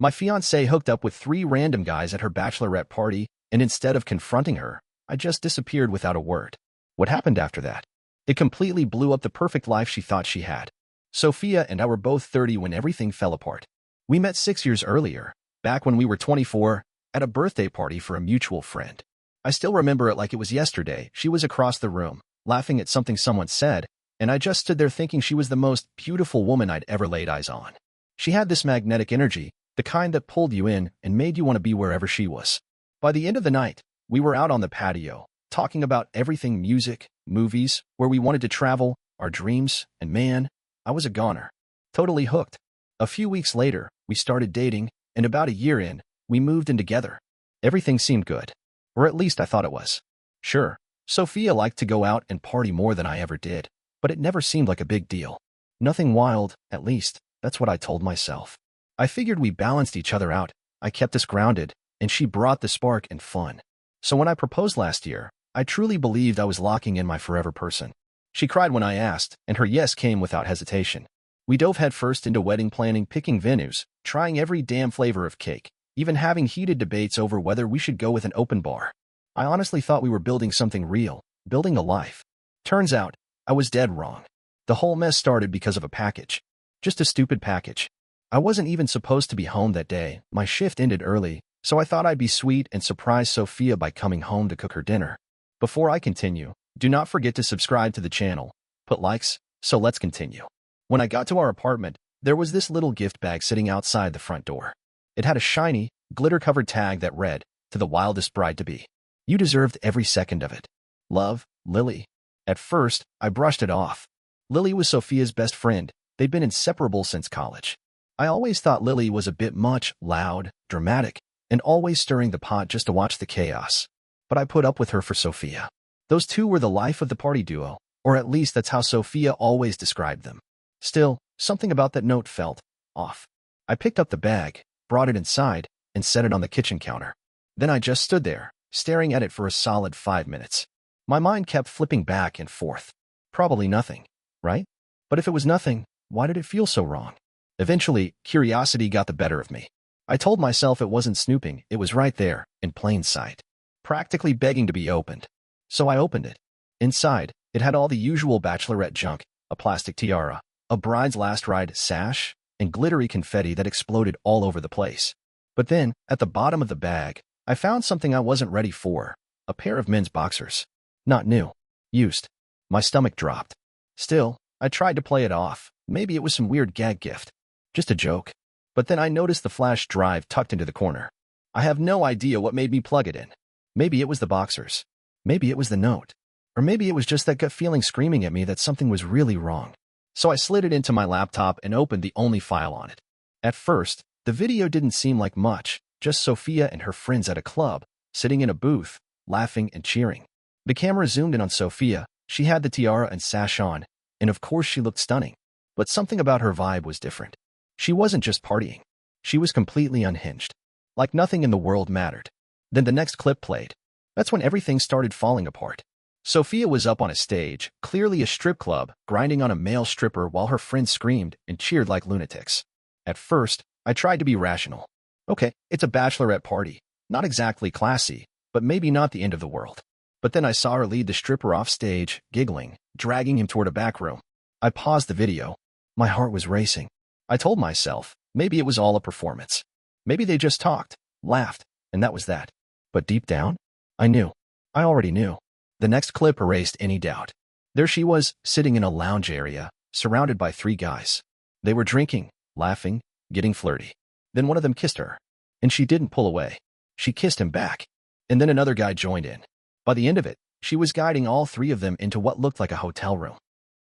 My fiancée hooked up with 3 random guys at her bachelorette party, and instead of confronting her, I just disappeared without a word. What happened after that? It completely blew up the perfect life she thought she had. Sophia and I were both 30 when everything fell apart. We met 6 years earlier, back when we were 24, at a birthday party for a mutual friend. I still remember it like it was yesterday. She was across the room, laughing at something someone said, and I just stood there thinking she was the most beautiful woman I'd ever laid eyes on. She had this magnetic energy, the kind that pulled you in and made you want to be wherever she was. By the end of the night, we were out on the patio, talking about everything: music, movies, where we wanted to travel, our dreams, and man, I was a goner. Totally hooked. A few weeks later, we started dating, and about a year in, we moved in together. Everything seemed good. Or at least I thought it was. Sure, Sophia liked to go out and party more than I ever did, but it never seemed like a big deal. Nothing wild, at least, that's what I told myself. I figured we balanced each other out. I kept us grounded, and she brought the spark and fun. So when I proposed last year, I truly believed I was locking in my forever person. She cried when I asked, and her yes came without hesitation. We dove headfirst into wedding planning, picking venues, trying every damn flavor of cake, even having heated debates over whether we should go with an open bar. I honestly thought we were building something real, building a life. Turns out, I was dead wrong. The whole mess started because of a package. Just a stupid package. I wasn't even supposed to be home that day. My shift ended early, so I thought I'd be sweet and surprise Sophia by coming home to cook her dinner. Before I continue, do not forget to subscribe to the channel, put likes, so let's continue. When I got to our apartment, there was this little gift bag sitting outside the front door. It had a shiny, glitter-covered tag that read, "To the wildest bride-to-be. You deserved every second of it. Love, Lily." At first, I brushed it off. Lily was Sophia's best friend. They'd been inseparable since college. I always thought Lily was a bit much, loud, dramatic, and always stirring the pot just to watch the chaos. But I put up with her for Sophia. Those two were the life of the party duo, or at least that's how Sophia always described them. Still, something about that note felt off. I picked up the bag, brought it inside, and set it on the kitchen counter. Then I just stood there, staring at it for a solid 5 minutes. My mind kept flipping back and forth. Probably nothing, right? But if it was nothing, why did it feel so wrong? Eventually, curiosity got the better of me. I told myself it wasn't snooping, it was right there, in plain sight, practically begging to be opened. So I opened it. Inside, it had all the usual bachelorette junk: a plastic tiara, a bride's last ride sash, and glittery confetti that exploded all over the place. But then, at the bottom of the bag, I found something I wasn't ready for: a pair of men's boxers. Not new. Used. My stomach dropped. Still, I tried to play it off. Maybe it was some weird gag gift. Just a joke. But then I noticed the flash drive tucked into the corner. I have no idea what made me plug it in. Maybe it was the boxers. Maybe it was the note. Or maybe it was just that gut feeling screaming at me that something was really wrong. So I slid it into my laptop and opened the only file on it. At first, the video didn't seem like much, just Sophia and her friends at a club, sitting in a booth, laughing and cheering. The camera zoomed in on Sophia. She had the tiara and sash on, and of course she looked stunning. But something about her vibe was different. She wasn't just partying. She was completely unhinged. Like nothing in the world mattered. Then the next clip played. That's when everything started falling apart. Sophia was up on a stage, clearly a strip club, grinding on a male stripper while her friends screamed and cheered like lunatics. At first, I tried to be rational. Okay, it's a bachelorette party. Not exactly classy, but maybe not the end of the world. But then I saw her lead the stripper off stage, giggling, dragging him toward a back room. I paused the video. My heart was racing. I told myself, maybe it was all a performance. Maybe they just talked, laughed, and that was that. But deep down, I knew. I already knew. The next clip erased any doubt. There she was, sitting in a lounge area, surrounded by 3 guys. They were drinking, laughing, getting flirty. Then one of them kissed her. And she didn't pull away. She kissed him back. And then another guy joined in. By the end of it, she was guiding all 3 of them into what looked like a hotel room.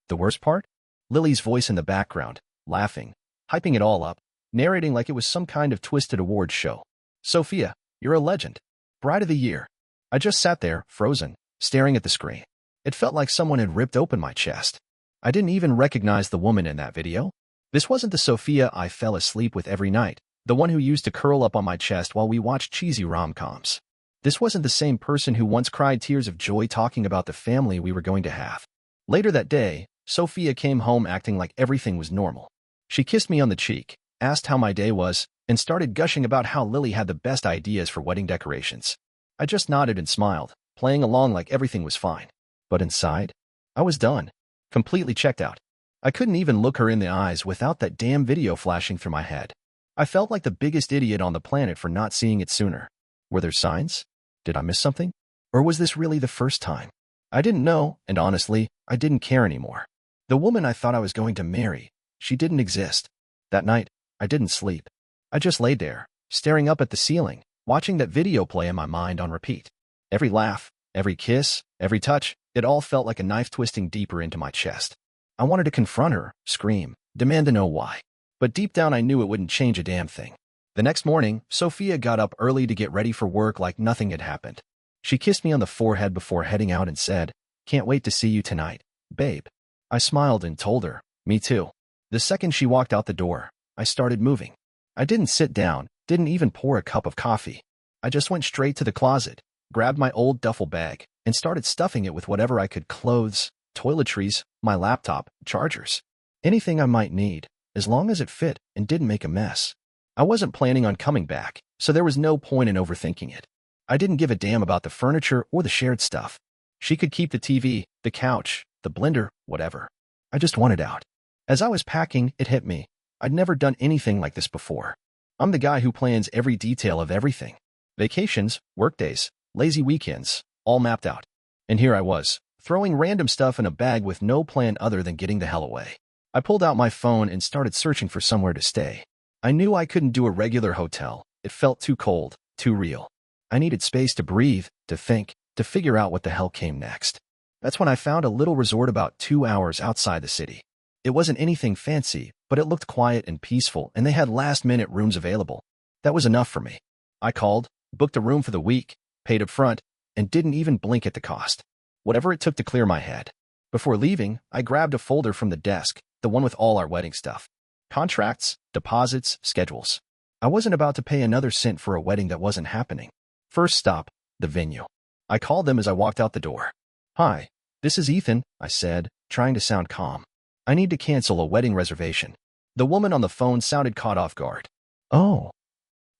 The worst part? Lily's voice in the background, laughing, hyping it all up, narrating like it was some kind of twisted awards show. Sophia, you're a legend. Bride of the year. I just sat there, frozen, staring at the screen. It felt like someone had ripped open my chest. I didn't even recognize the woman in that video. This wasn't the Sophia I fell asleep with every night, the one who used to curl up on my chest while we watched cheesy rom-coms. This wasn't the same person who once cried tears of joy talking about the family we were going to have. Later that day, Sophia came home acting like everything was normal. She kissed me on the cheek, asked how my day was, and started gushing about how Lily had the best ideas for wedding decorations. I just nodded and smiled, playing along like everything was fine. But inside, I was done, completely checked out. I couldn't even look her in the eyes without that damn video flashing through my head. I felt like the biggest idiot on the planet for not seeing it sooner. Were there signs? Did I miss something? Or was this really the first time? I didn't know, and honestly, I didn't care anymore. The woman I thought I was going to marry, she didn't exist. That night, I didn't sleep. I just laid there, staring up at the ceiling, watching that video play in my mind on repeat. Every laugh, every kiss, every touch, it all felt like a knife twisting deeper into my chest. I wanted to confront her, scream, demand to know why. But deep down I knew it wouldn't change a damn thing. The next morning, Sophia got up early to get ready for work like nothing had happened. She kissed me on the forehead before heading out and said, "Can't wait to see you tonight, babe." I smiled and told her, "Me too." The second she walked out the door, I started moving. I didn't sit down, didn't even pour a cup of coffee. I just went straight to the closet, grabbed my old duffel bag, and started stuffing it with whatever I could: clothes, toiletries, my laptop, chargers. Anything I might need, as long as it fit and didn't make a mess. I wasn't planning on coming back, so there was no point in overthinking it. I didn't give a damn about the furniture or the shared stuff. She could keep the TV, the couch, the blender, whatever. I just wanted out. As I was packing, it hit me. I'd never done anything like this before. I'm the guy who plans every detail of everything. Vacations, workdays, lazy weekends, all mapped out. And here I was, throwing random stuff in a bag with no plan other than getting the hell away. I pulled out my phone and started searching for somewhere to stay. I knew I couldn't do a regular hotel. It felt too cold, too real. I needed space to breathe, to think, to figure out what the hell came next. That's when I found a little resort about 2 hours outside the city. It wasn't anything fancy, but it looked quiet and peaceful, and they had last-minute rooms available. That was enough for me. I called, booked a room for the week, paid up front, and didn't even blink at the cost. Whatever it took to clear my head. Before leaving, I grabbed a folder from the desk, the one with all our wedding stuff. Contracts, deposits, schedules. I wasn't about to pay another cent for a wedding that wasn't happening. First stop, the venue. I called them as I walked out the door. "Hi, this is Ethan," I said, trying to sound calm. "I need to cancel a wedding reservation." The woman on the phone sounded caught off guard. "Oh,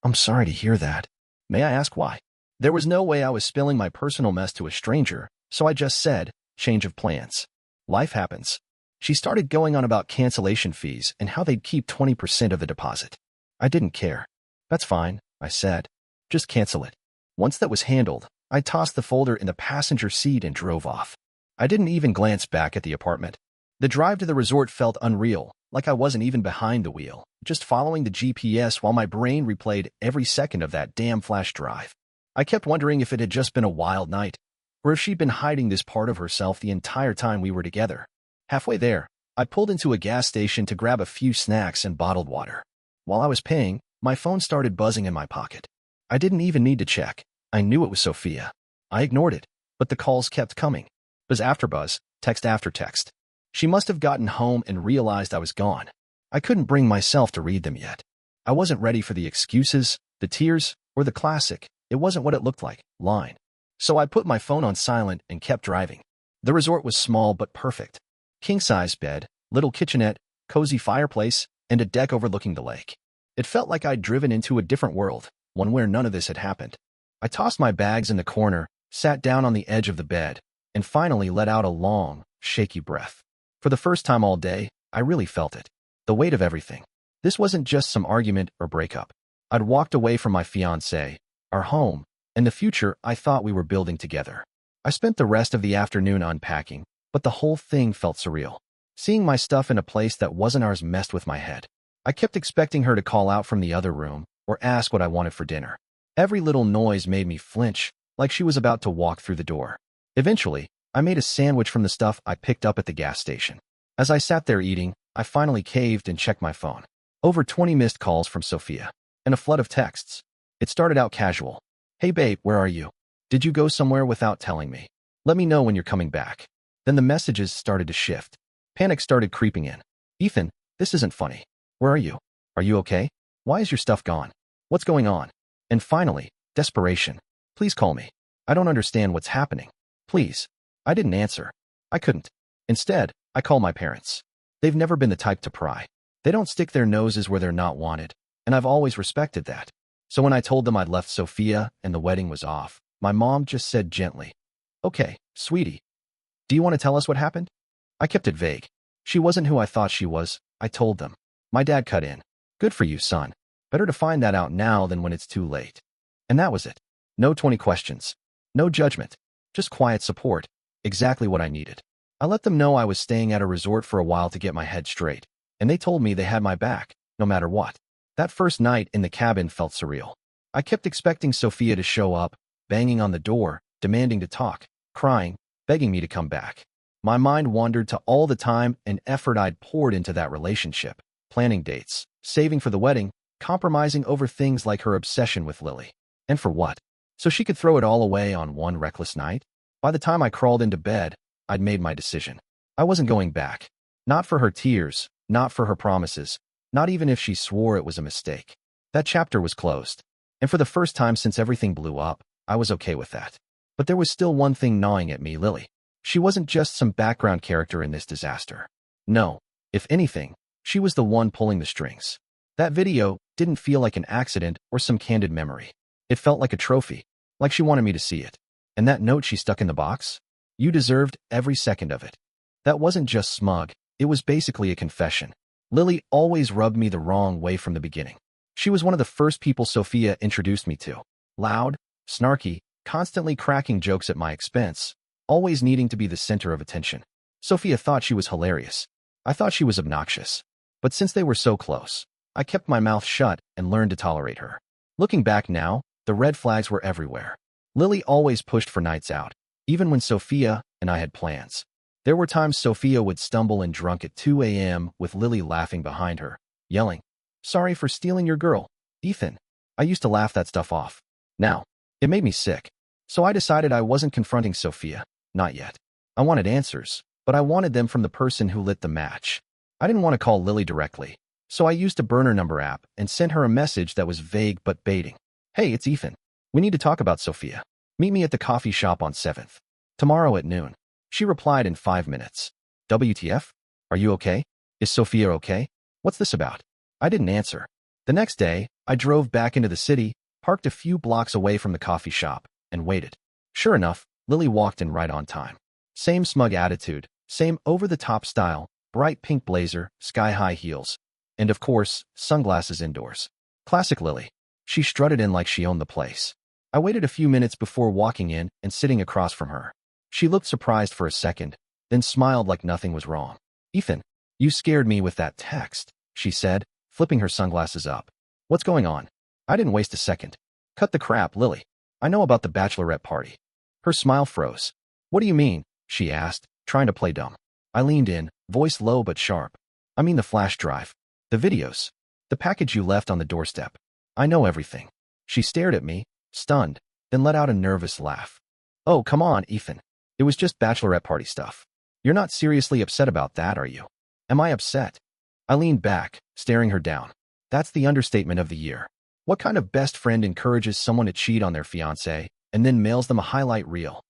I'm sorry to hear that. May I ask why?" There was no way I was spilling my personal mess to a stranger, so I just said, "Change of plans. Life happens." She started going on about cancellation fees and how they'd keep 20% of the deposit. I didn't care. "That's fine," I said. "Just cancel it." Once that was handled, I tossed the folder in the passenger seat and drove off. I didn't even glance back at the apartment. The drive to the resort felt unreal, like I wasn't even behind the wheel, just following the GPS while my brain replayed every second of that damn flash drive. I kept wondering if it had just been a wild night, or if she'd been hiding this part of herself the entire time we were together. Halfway there, I pulled into a gas station to grab a few snacks and bottled water. While I was paying, my phone started buzzing in my pocket. I didn't even need to check. I knew it was Sophia. I ignored it, but the calls kept coming. Buzz after buzz, text after text. She must have gotten home and realized I was gone. I couldn't bring myself to read them yet. I wasn't ready for the excuses, the tears, or the classic, "It wasn't what it looked like" line. So I put my phone on silent and kept driving. The resort was small but perfect. King-size bed, little kitchenette, cozy fireplace, and a deck overlooking the lake. It felt like I'd driven into a different world, one where none of this had happened. I tossed my bags in the corner, sat down on the edge of the bed, and finally let out a long, shaky breath. For the first time all day, I really felt it. The weight of everything. This wasn't just some argument or breakup. I'd walked away from my fiancé, our home, and the future I thought we were building together. I spent the rest of the afternoon unpacking, but the whole thing felt surreal. Seeing my stuff in a place that wasn't ours messed with my head. I kept expecting her to call out from the other room or ask what I wanted for dinner. Every little noise made me flinch, like she was about to walk through the door. Eventually, I made a sandwich from the stuff I picked up at the gas station. As I sat there eating, I finally caved and checked my phone. Over 20 missed calls from Sophia, and a flood of texts. It started out casual. "Hey babe, where are you? Did you go somewhere without telling me? Let me know when you're coming back." Then the messages started to shift. Panic started creeping in. "Ethan, this isn't funny. Where are you? Are you okay? Why is your stuff gone? What's going on?" And finally, desperation. "Please call me. I don't understand what's happening. Please." I didn't answer. I couldn't. Instead, I called my parents. They've never been the type to pry. They don't stick their noses where they're not wanted, and I've always respected that. So when I told them I'd left Sophia and the wedding was off, my mom just said gently, "Okay, sweetie. Do you want to tell us what happened?" I kept it vague. She wasn't who I thought she was, I told them. My dad cut in. "Good for you, son. Better to find that out now than when it's too late." And that was it. No 20 questions. No judgment. Just quiet support. Exactly what I needed. I let them know I was staying at a resort for a while to get my head straight, and they told me they had my back, no matter what. That first night in the cabin felt surreal. I kept expecting Sophia to show up, banging on the door, demanding to talk, crying, begging me to come back. My mind wandered to all the time and effort I'd poured into that relationship, planning dates, saving for the wedding, compromising over things like her obsession with Lily. And for what? So she could throw it all away on one reckless night? By the time I crawled into bed, I'd made my decision. I wasn't going back. Not for her tears, not for her promises, not even if she swore it was a mistake. That chapter was closed. And for the first time since everything blew up, I was okay with that. But there was still one thing gnawing at me, Lily. She wasn't just some background character in this disaster. No, if anything, she was the one pulling the strings. That video didn't feel like an accident or some candid memory. It felt like a trophy, like she wanted me to see it. And that note she stuck in the box? You deserved every second of it. That wasn't just smug, it was basically a confession. Lily always rubbed me the wrong way from the beginning. She was one of the first people Sophia introduced me to. Loud, snarky, constantly cracking jokes at my expense, always needing to be the center of attention. Sophia thought she was hilarious. I thought she was obnoxious. But since they were so close, I kept my mouth shut and learned to tolerate her. Looking back now, the red flags were everywhere. Lily always pushed for nights out, even when Sophia and I had plans. There were times Sophia would stumble in drunk at 2 a.m. with Lily laughing behind her, yelling, "Sorry for stealing your girl, Ethan." I used to laugh that stuff off. Now, it made me sick. So I decided I wasn't confronting Sophia, not yet. I wanted answers, but I wanted them from the person who lit the match. I didn't want to call Lily directly, so I used a burner number app and sent her a message that was vague but baiting. "Hey, it's Ethan. We need to talk about Sophia. Meet me at the coffee shop on 7th. Tomorrow at noon." She replied in 5 minutes. "WTF? Are you okay? Is Sophia okay? What's this about?" I didn't answer. The next day, I drove back into the city, parked a few blocks away from the coffee shop, and waited. Sure enough, Lily walked in right on time. Same smug attitude, same over-the-top style, bright pink blazer, sky-high heels, and of course, sunglasses indoors. Classic Lily. She strutted in like she owned the place. I waited a few minutes before walking in and sitting across from her. She looked surprised for a second, then smiled like nothing was wrong. "Ethan, you scared me with that text," she said, flipping her sunglasses up. "What's going on?" I didn't waste a second. "Cut the crap, Lily. I know about the Bachelorette party." Her smile froze. "What do you mean?" she asked, trying to play dumb. I leaned in, voice low but sharp. "I mean the flash drive. The videos. The package you left on the doorstep. I know everything." She stared at me, stunned, then let out a nervous laugh. "Oh, come on, Ethan. It was just Bachelorette party stuff. You're not seriously upset about that, are you?" "Am I upset?" I leaned back, staring her down. That's the understatement of the year. What kind of best friend encourages someone to cheat on their fiancé and then mails them a highlight reel?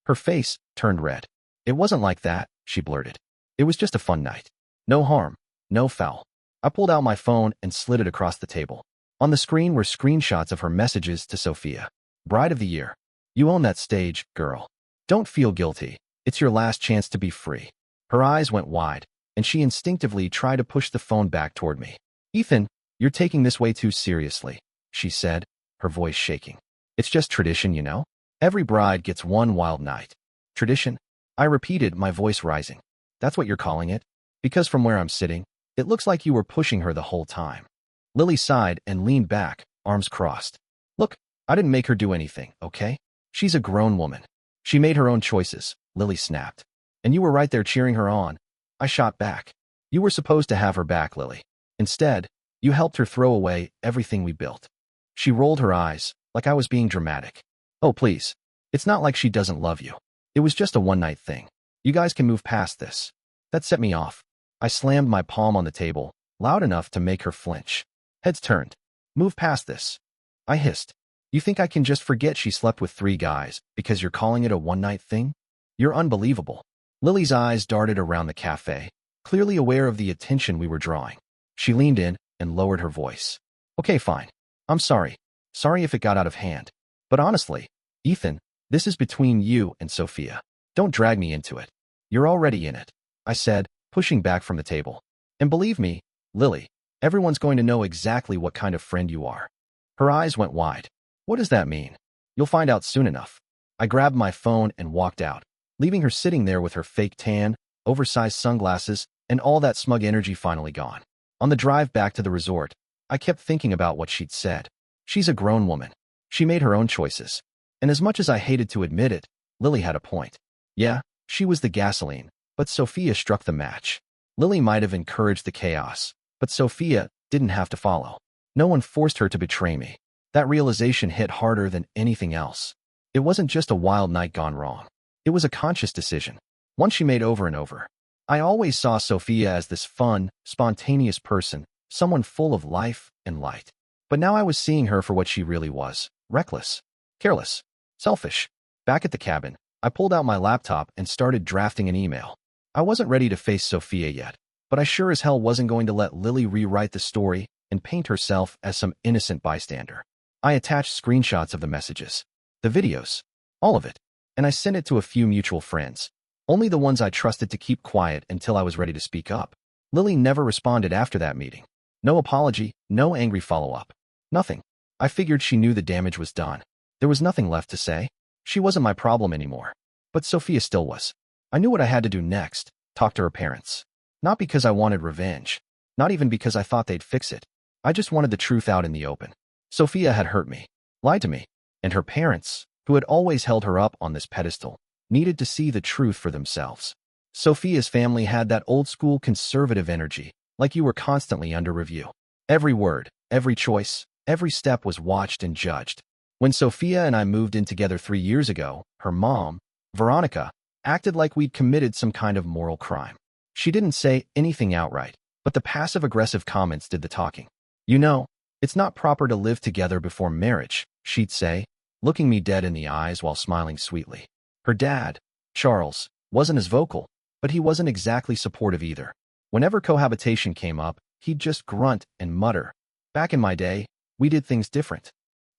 Her face turned red. "It wasn't like that," she blurted. "It was just a fun night. No harm, no foul." I pulled out my phone and slid it across the table. On the screen were screenshots of her messages to Sophia. "Bride of the year. You own that stage, girl. Don't feel guilty. It's your last chance to be free." Her eyes went wide, and she instinctively tried to push the phone back toward me. "Ethan, you're taking this way too seriously," she said, her voice shaking. "It's just tradition, you know? Every bride gets one wild night." "Tradition?" I repeated, my voice rising. "That's what you're calling it? Because from where I'm sitting, it looks like you were pushing her the whole time." Lily sighed and leaned back, arms crossed. "Look, I didn't make her do anything, okay? She's a grown woman. She made her own choices," Lily snapped. "And you were right there cheering her on." I shot back. "You were supposed to have her back, Lily. Instead, you helped her throw away everything we built." She rolled her eyes, like I was being dramatic. "Oh, please. It's not like she doesn't love you. It was just a one-night thing. You guys can move past this." That set me off. I slammed my palm on the table, loud enough to make her flinch. Heads turned. "Move past this," I hissed. "You think I can just forget she slept with 3 guys because you're calling it a one-night thing? You're unbelievable." Lily's eyes darted around the cafe, clearly aware of the attention we were drawing. She leaned in and lowered her voice. Okay, fine. I'm sorry. Sorry if it got out of hand. But honestly, Ethan, this is between you and Sophia. Don't drag me into it. You're already in it, I said, pushing back from the table. And believe me, Lily, everyone's going to know exactly what kind of friend you are. Her eyes went wide. What does that mean? You'll find out soon enough. I grabbed my phone and walked out, leaving her sitting there with her fake tan, oversized sunglasses, and all that smug energy finally gone. On the drive back to the resort, I kept thinking about what she'd said. She's a grown woman. She made her own choices. And as much as I hated to admit it, Lily had a point. Yeah, she was the gasoline, but Sophia struck the match. Lily might have encouraged the chaos, but Sophia didn't have to follow. No one forced her to betray me. That realization hit harder than anything else. It wasn't just a wild night gone wrong. It was a conscious decision, one she made over and over. I always saw Sophia as this fun, spontaneous person, someone full of life and light. But now I was seeing her for what she really was: reckless, careless, selfish. Back at the cabin, I pulled out my laptop and started drafting an email. I wasn't ready to face Sophia yet, but I sure as hell wasn't going to let Lily rewrite the story and paint herself as some innocent bystander. I attached screenshots of the messages, the videos, all of it, and I sent it to a few mutual friends, only the ones I trusted to keep quiet until I was ready to speak up. Lily never responded after that meeting. No apology, no angry follow-up. Nothing. I figured she knew the damage was done. There was nothing left to say. She wasn't my problem anymore. But Sophia still was. I knew what I had to do next: talk to her parents. Not because I wanted revenge. Not even because I thought they'd fix it. I just wanted the truth out in the open. Sophia had hurt me, lied to me, and her parents, who had always held her up on this pedestal, needed to see the truth for themselves. Sophia's family had that old-school conservative energy, like you were constantly under review. Every word, every choice, every step was watched and judged. When Sophia and I moved in together 3 years ago, her mom, Veronica, acted like we'd committed some kind of moral crime. She didn't say anything outright, but the passive-aggressive comments did the talking. You know, it's not proper to live together before marriage, she'd say, looking me dead in the eyes while smiling sweetly. Her dad, Charles, wasn't as vocal, but he wasn't exactly supportive either. Whenever cohabitation came up, he'd just grunt and mutter. Back in my day, we did things different.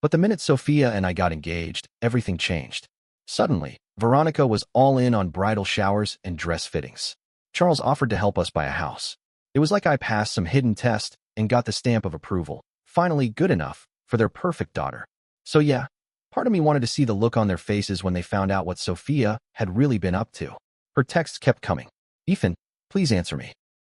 But the minute Sophia and I got engaged, everything changed. Suddenly, Veronica was all in on bridal showers and dress fittings. Charles offered to help us buy a house. It was like I passed some hidden test and got the stamp of approval, finally good enough for their perfect daughter. So yeah, part of me wanted to see the look on their faces when they found out what Sophia had really been up to. Her texts kept coming. Ethan, please answer me.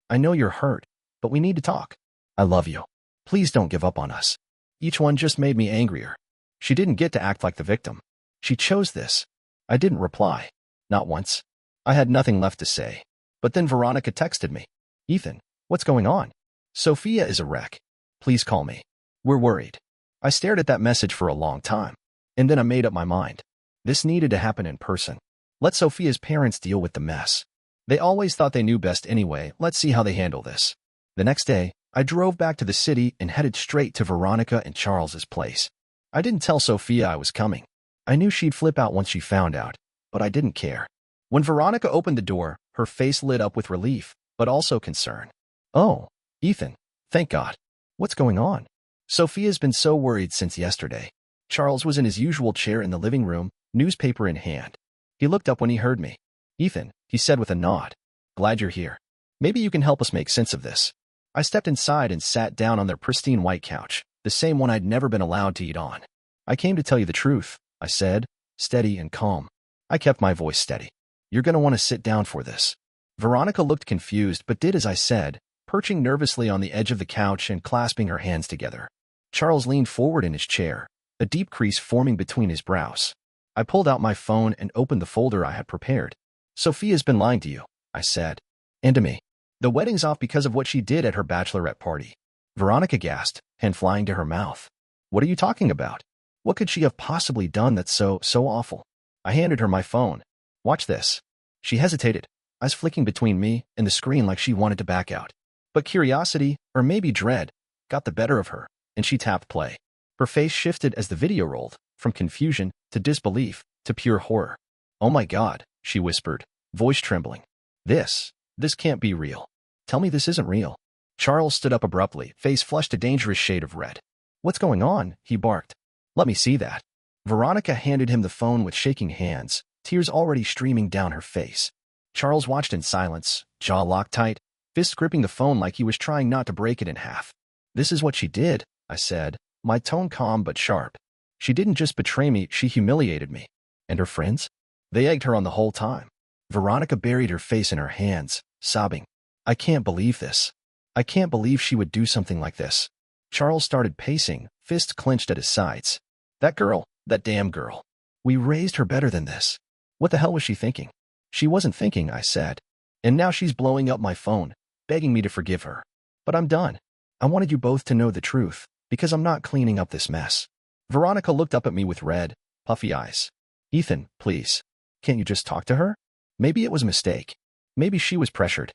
I know you're hurt, but we need to talk. I love you. Please don't give up on us. Each one just made me angrier. She didn't get to act like the victim. She chose this. I didn't reply. Not once. I had nothing left to say. But then Veronica texted me. Ethan, what's going on? Sophia is a wreck. Please call me. We're worried. I stared at that message for a long time. And then I made up my mind. This needed to happen in person. Let Sophia's parents deal with the mess. They always thought they knew best anyway. Let's see how they handle this. The next day, I drove back to the city and headed straight to Veronica and Charles's place. I didn't tell Sophia I was coming. I knew she'd flip out once she found out, but I didn't care. When Veronica opened the door, her face lit up with relief, but also concern. Oh, Ethan, thank God. What's going on? Sophia's been so worried since yesterday. Charles was in his usual chair in the living room, newspaper in hand. He looked up when he heard me. Ethan, he said with a nod. Glad you're here. Maybe you can help us make sense of this. I stepped inside and sat down on their pristine white couch, the same one I'd never been allowed to eat on. I came to tell you the truth, I said, steady and calm. I kept my voice steady. You're going to want to sit down for this. Veronica looked confused but did as I said, perching nervously on the edge of the couch and clasping her hands together. Charles leaned forward in his chair, a deep crease forming between his brows. I pulled out my phone and opened the folder I had prepared. Sophia's been lying to you, I said. And to me. The wedding's off because of what she did at her bachelorette party. Veronica gasped, hand flying to her mouth. What are you talking about? What could she have possibly done that's so awful? I handed her my phone. Watch this. She hesitated, eyes flicking between me and the screen like she wanted to back out. But curiosity, or maybe dread, got the better of her, and she tapped play. Her face shifted as the video rolled, from confusion to disbelief to pure horror. Oh my God, she whispered, voice trembling. This can't be real. Tell me this isn't real. Charles stood up abruptly, face flushed a dangerous shade of red. "What's going on?" he barked. "Let me see that." Veronica handed him the phone with shaking hands, tears already streaming down her face. Charles watched in silence, jaw locked tight, fists gripping the phone like he was trying not to break it in half. "This is what she did," I said, my tone calm but sharp. "She didn't just betray me, she humiliated me. And her friends? They egged her on the whole time." Veronica buried her face in her hands, sobbing. "I can't believe this. I can't believe she would do something like this." Charles started pacing, fists clenched at his sides. "That girl, that damn girl. We raised her better than this. What the hell was she thinking?" "She wasn't thinking," I said. "And now she's blowing up my phone, begging me to forgive her. But I'm done. I wanted you both to know the truth, because I'm not cleaning up this mess." Veronica looked up at me with red, puffy eyes. "Ethan, please. Can't you just talk to her? Maybe it was a mistake. Maybe she was pressured."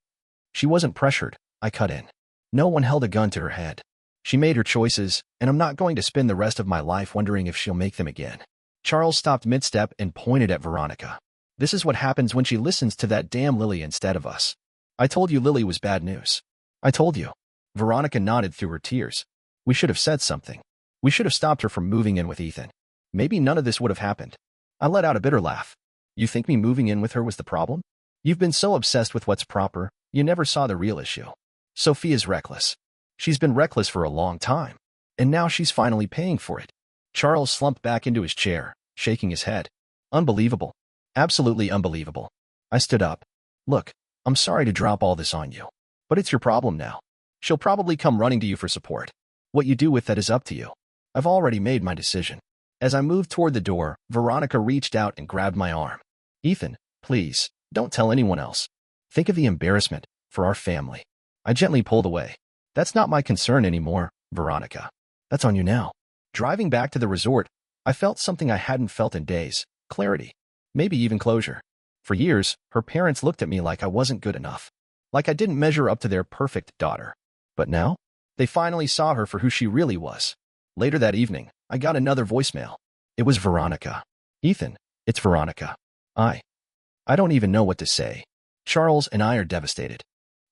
"She wasn't pressured," I cut in. "No one held a gun to her head. She made her choices, and I'm not going to spend the rest of my life wondering if she'll make them again." Charles stopped mid-step and pointed at Veronica. "This is what happens when she listens to that damn Lily instead of us. I told you Lily was bad news. I told you." Veronica nodded through her tears. "We should have said something. We should have stopped her from moving in with Ethan. Maybe none of this would have happened." I let out a bitter laugh. "You think me moving in with her was the problem? You've been so obsessed with what's proper, you never saw the real issue. Sophia's reckless. She's been reckless for a long time. And now she's finally paying for it." Charles slumped back into his chair, shaking his head. "Unbelievable. Absolutely unbelievable." I stood up. "Look, I'm sorry to drop all this on you, but it's your problem now. She'll probably come running to you for support. What you do with that is up to you. I've already made my decision." As I moved toward the door, Veronica reached out and grabbed my arm. "Ethan, please, don't tell anyone else. Think of the embarrassment for our family." I gently pulled away. "That's not my concern anymore, Veronica. That's on you now." Driving back to the resort, I felt something I hadn't felt in days: clarity, maybe even closure. For years, her parents looked at me like I wasn't good enough, like I didn't measure up to their perfect daughter. But now, they finally saw her for who she really was. Later that evening, I got another voicemail. It was Veronica. "Ethan, it's Veronica. I don't even know what to say. Charles and I are devastated.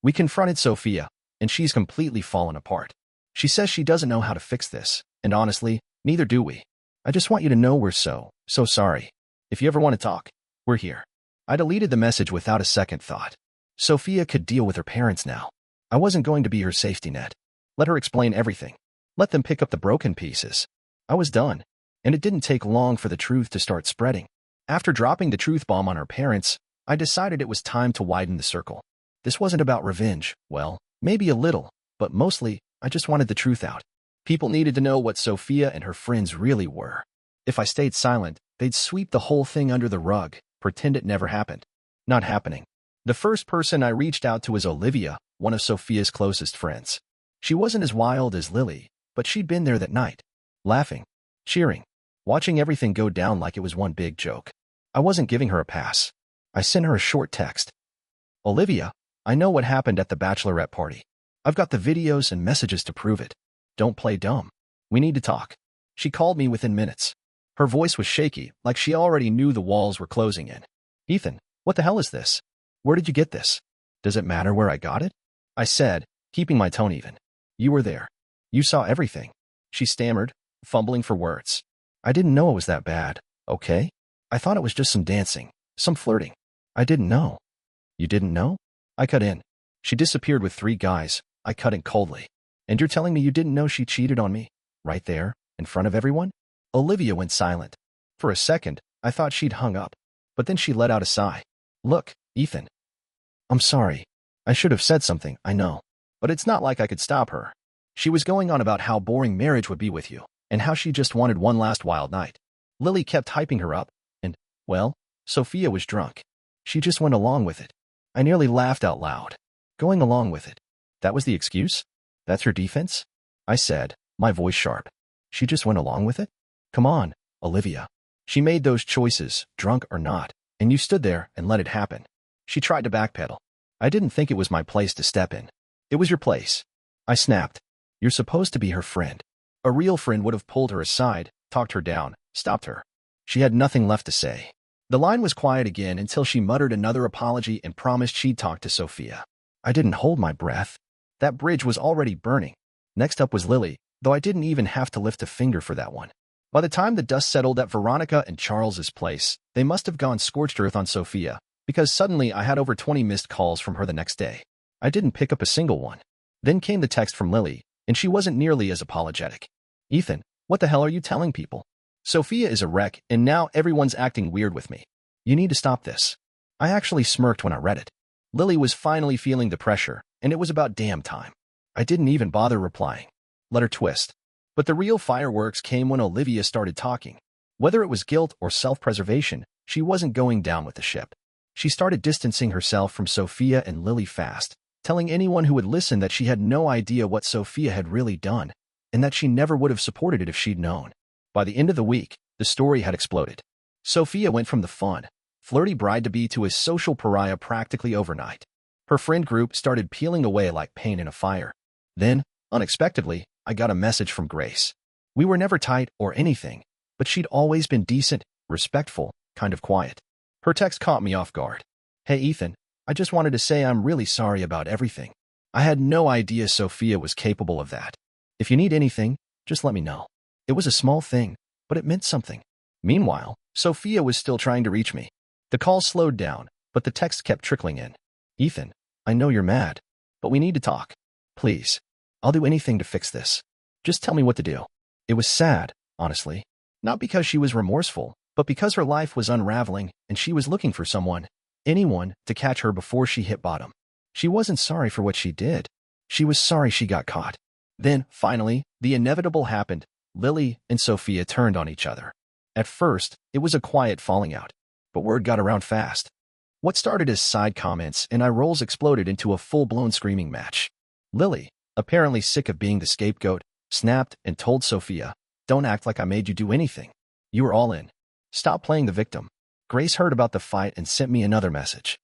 We confronted Sophia, and she's completely fallen apart. She says she doesn't know how to fix this, and honestly, neither do we. I just want you to know we're so sorry. If you ever want to talk, we're here." I deleted the message without a second thought. Sophia could deal with her parents now. I wasn't going to be her safety net. Let her explain everything. Let them pick up the broken pieces. I was done, and it didn't take long for the truth to start spreading. After dropping the truth bomb on her parents, I decided it was time to widen the circle. This wasn't about revenge. Well, maybe a little, but mostly, I just wanted the truth out. People needed to know what Sophia and her friends really were. If I stayed silent, they'd sweep the whole thing under the rug, pretend it never happened. Not happening. The first person I reached out to was Olivia, one of Sophia's closest friends. She wasn't as wild as Lily, but she'd been there that night, laughing, cheering, watching everything go down like it was one big joke. I wasn't giving her a pass. I sent her a short text. "Olivia, I know what happened at the Bachelorette party. I've got the videos and messages to prove it. Don't play dumb. We need to talk." She called me within minutes. Her voice was shaky, like she already knew the walls were closing in. "Ethan, what the hell is this? Where did you get this? Does it matter where I got it?" I said, keeping my tone even. "You were there. You saw everything." She stammered, fumbling for words. "I didn't know it was that bad, okay? I thought it was just some dancing, some flirting. I didn't know." "You didn't know?" I cut in. "She disappeared with 3 guys, I cut in coldly. "And you're telling me you didn't know she cheated on me? Right there, in front of everyone?" Olivia went silent. For a second, I thought she'd hung up, but then she let out a sigh. "Look, Ethan. I'm sorry. I should have said something, I know. But it's not like I could stop her. She was going on about how boring marriage would be with you, and how she just wanted one last wild night. Lily kept hyping her up, and, well, Sophia was drunk. She just went along with it." I nearly laughed out loud. Going along with it. That was the excuse? That's her defense? I said, my voice sharp. She just went along with it? Come on, Olivia. She made those choices, drunk or not, and you stood there and let it happen. She tried to backpedal. I didn't think it was my place to step in. It was your place. I snapped. You're supposed to be her friend. A real friend would have pulled her aside, talked her down, stopped her. She had nothing left to say. The line was quiet again until she muttered another apology and promised she'd talk to Sophia. I didn't hold my breath. That bridge was already burning. Next up was Lily, though I didn't even have to lift a finger for that one. By the time the dust settled at Veronica and Charles's place, they must have gone scorched earth on Sophia, because suddenly I had over 20 missed calls from her the next day. I didn't pick up a single one. Then came the text from Lily, and she wasn't nearly as apologetic. "Ethan, what the hell are you telling people? Sophia is a wreck, and now everyone's acting weird with me. You need to stop this." I actually smirked when I read it. Lily was finally feeling the pressure, and it was about damn time. I didn't even bother replying. Let her twist. But the real fireworks came when Olivia started talking. Whether it was guilt or self-preservation, she wasn't going down with the ship. She started distancing herself from Sophia and Lily fast, telling anyone who would listen that she had no idea what Sophia had really done, and that she never would have supported it if she'd known. By the end of the week, the story had exploded. Sophia went from the fun, flirty bride-to-be to a social pariah practically overnight. Her friend group started peeling away like paint in a fire. Then, unexpectedly, I got a message from Grace. We were never tight or anything, but she'd always been decent, respectful, kind of quiet. Her text caught me off guard. "Hey Ethan, I just wanted to say I'm really sorry about everything. I had no idea Sophia was capable of that. If you need anything, just let me know." It was a small thing, but it meant something. Meanwhile, Sophia was still trying to reach me. The call slowed down, but the text kept trickling in. "Ethan, I know you're mad, but we need to talk. Please. I'll do anything to fix this. Just tell me what to do." It was sad, honestly. Not because she was remorseful, but because her life was unraveling and she was looking for someone, anyone, to catch her before she hit bottom. She wasn't sorry for what she did. She was sorry she got caught. Then, finally, the inevitable happened. Lily and Sophia turned on each other. At first, it was a quiet falling out, but word got around fast. What started as side comments and eye rolls exploded into a full-blown screaming match. Lily, apparently sick of being the scapegoat, snapped and told Sophia, "Don't act like I made you do anything. You were all in. Stop playing the victim." Grace heard about the fight and sent me another message.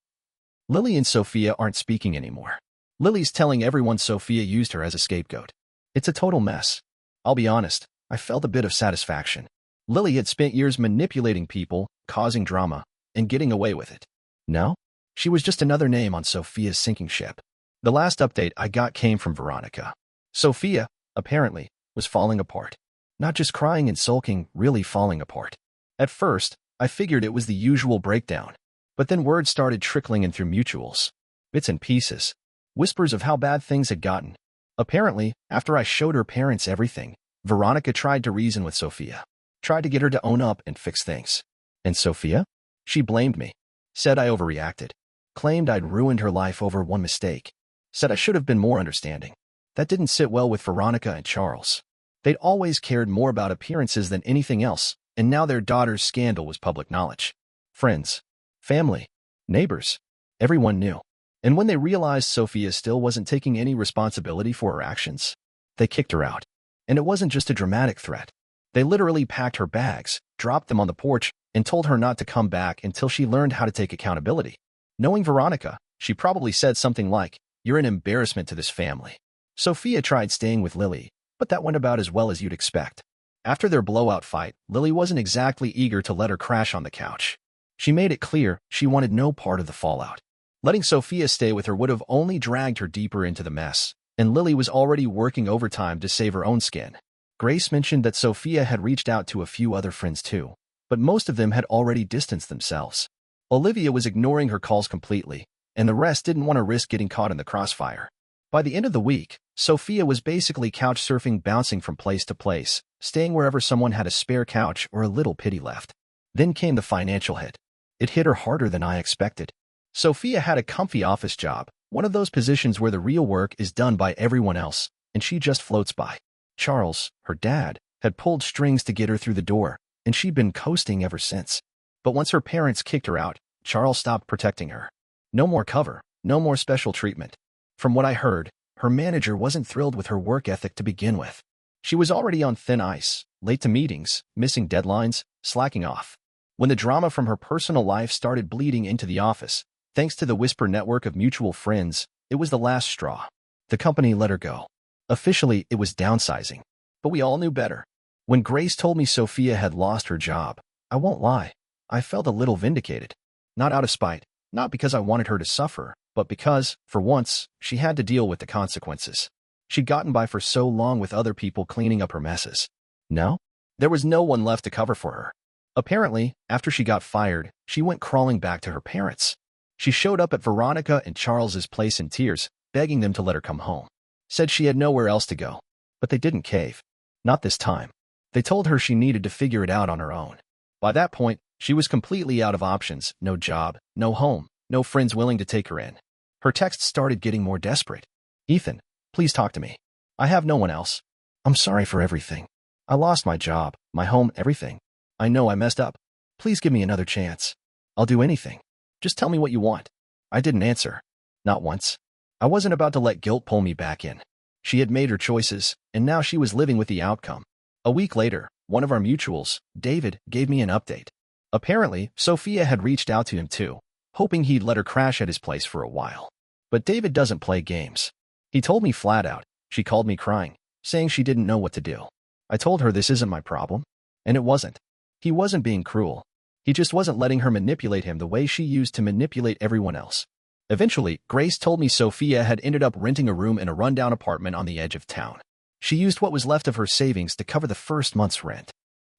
Lily and Sophia aren't speaking anymore. Lily's telling everyone Sophia used her as a scapegoat. It's a total mess. I'll be honest, I felt a bit of satisfaction. Lily had spent years manipulating people, causing drama, and getting away with it. Now, she was just another name on Sophia's sinking ship. The last update I got came from Veronica. Sophia, apparently, was falling apart. Not just crying and sulking, really falling apart. At first, I figured it was the usual breakdown. But then words started trickling in through mutuals. Bits and pieces. Whispers of how bad things had gotten. Apparently, after I showed her parents everything, Veronica tried to reason with Sophia. Tried to get her to own up and fix things. And Sophia? She blamed me. Said I overreacted. Claimed I'd ruined her life over one mistake. Said I should have been more understanding. That didn't sit well with Veronica and Charles. They'd always cared more about appearances than anything else, and now their daughter's scandal was public knowledge. Friends, family, neighbors, everyone knew. And when they realized Sophia still wasn't taking any responsibility for her actions, they kicked her out. And it wasn't just a dramatic threat. They literally packed her bags, dropped them on the porch, and told her not to come back until she learned how to take accountability. Knowing Veronica, she probably said something like, "You're an embarrassment to this family." Sophia tried staying with Lily, but that went about as well as you'd expect. After their blowout fight, Lily wasn't exactly eager to let her crash on the couch. She made it clear she wanted no part of the fallout. Letting Sophia stay with her would have only dragged her deeper into the mess, and Lily was already working overtime to save her own skin. Grace mentioned that Sophia had reached out to a few other friends too, but most of them had already distanced themselves. Olivia was ignoring her calls completely, and the rest didn't want to risk getting caught in the crossfire. By the end of the week, Sophia was basically couch surfing, bouncing from place to place, staying wherever someone had a spare couch or a little pity left. Then came the financial hit. It hit her harder than I expected. Sophia had a comfy office job, one of those positions where the real work is done by everyone else, and she just floats by. Charles, her dad, had pulled strings to get her through the door, and she'd been coasting ever since. But once her parents kicked her out, Charles stopped protecting her. No more cover, no more special treatment. From what I heard, her manager wasn't thrilled with her work ethic to begin with. She was already on thin ice, late to meetings, missing deadlines, slacking off. When the drama from her personal life started bleeding into the office, thanks to the Whisper network of mutual friends, it was the last straw. The company let her go. Officially, it was downsizing, but we all knew better. When Grace told me Sophia had lost her job, I won't lie, I felt a little vindicated. Not out of spite, not because I wanted her to suffer, but because, for once, she had to deal with the consequences. She'd gotten by for so long with other people cleaning up her messes. No? There was no one left to cover for her. Apparently, after she got fired, she went crawling back to her parents. She showed up at Veronica and Charles's place in tears, begging them to let her come home. Said she had nowhere else to go. But they didn't cave. Not this time. They told her she needed to figure it out on her own. By that point, she was completely out of options. No job, no home, no friends willing to take her in. Her texts started getting more desperate. Ethan, please talk to me. I have no one else. I'm sorry for everything. I lost my job, my home, everything. I know I messed up. Please give me another chance. I'll do anything. Just tell me what you want. I didn't answer. Not once. I wasn't about to let guilt pull me back in. She had made her choices, and now she was living with the outcome. A week later, one of our mutuals, David, gave me an update. Apparently, Sophia had reached out to him too, hoping he'd let her crash at his place for a while. But David doesn't play games. He told me flat out. She called me crying, saying she didn't know what to do. I told her this isn't my problem. And it wasn't. He wasn't being cruel. He just wasn't letting her manipulate him the way she used to manipulate everyone else. Eventually, Grace told me Sophia had ended up renting a room in a rundown apartment on the edge of town. She used what was left of her savings to cover the first month's rent.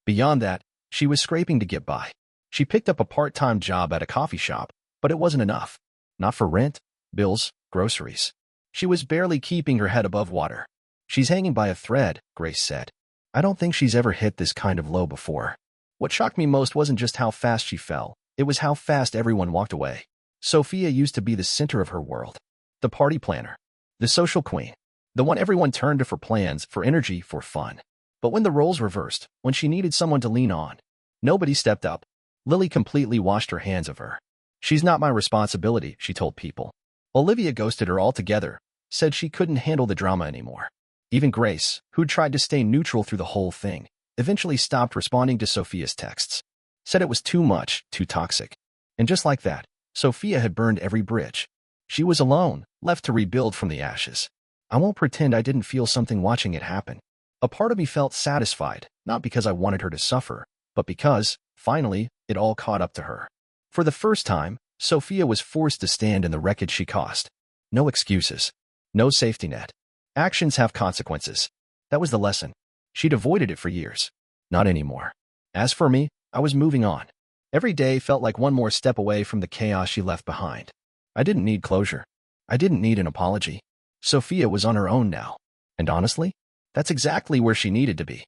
Beyond that, she was scraping to get by. She picked up a part-time job at a coffee shop, but it wasn't enough. Not for rent, bills, groceries. She was barely keeping her head above water. She's hanging by a thread, Grace said. I don't think she's ever hit this kind of low before. What shocked me most wasn't just how fast she fell, it was how fast everyone walked away. Sophia used to be the center of her world. The party planner. The social queen. The one everyone turned to for plans, for energy, for fun. But when the roles reversed, when she needed someone to lean on, nobody stepped up. Lily completely washed her hands of her. She's not my responsibility, she told people. Olivia ghosted her altogether, said she couldn't handle the drama anymore. Even Grace, who'd tried to stay neutral through the whole thing, eventually stopped responding to Sophia's texts. Said it was too much, too toxic. And just like that, Sophia had burned every bridge. She was alone, left to rebuild from the ashes. I won't pretend I didn't feel something watching it happen. A part of me felt satisfied, not because I wanted her to suffer, but because, finally, it all caught up to her. For the first time, Sophia was forced to stand in the wreckage she caused. No excuses. No safety net. Actions have consequences. That was the lesson. She'd avoided it for years. Not anymore. As for me, I was moving on. Every day felt like one more step away from the chaos she left behind. I didn't need closure. I didn't need an apology. Sophia was on her own now. And honestly, that's exactly where she needed to be.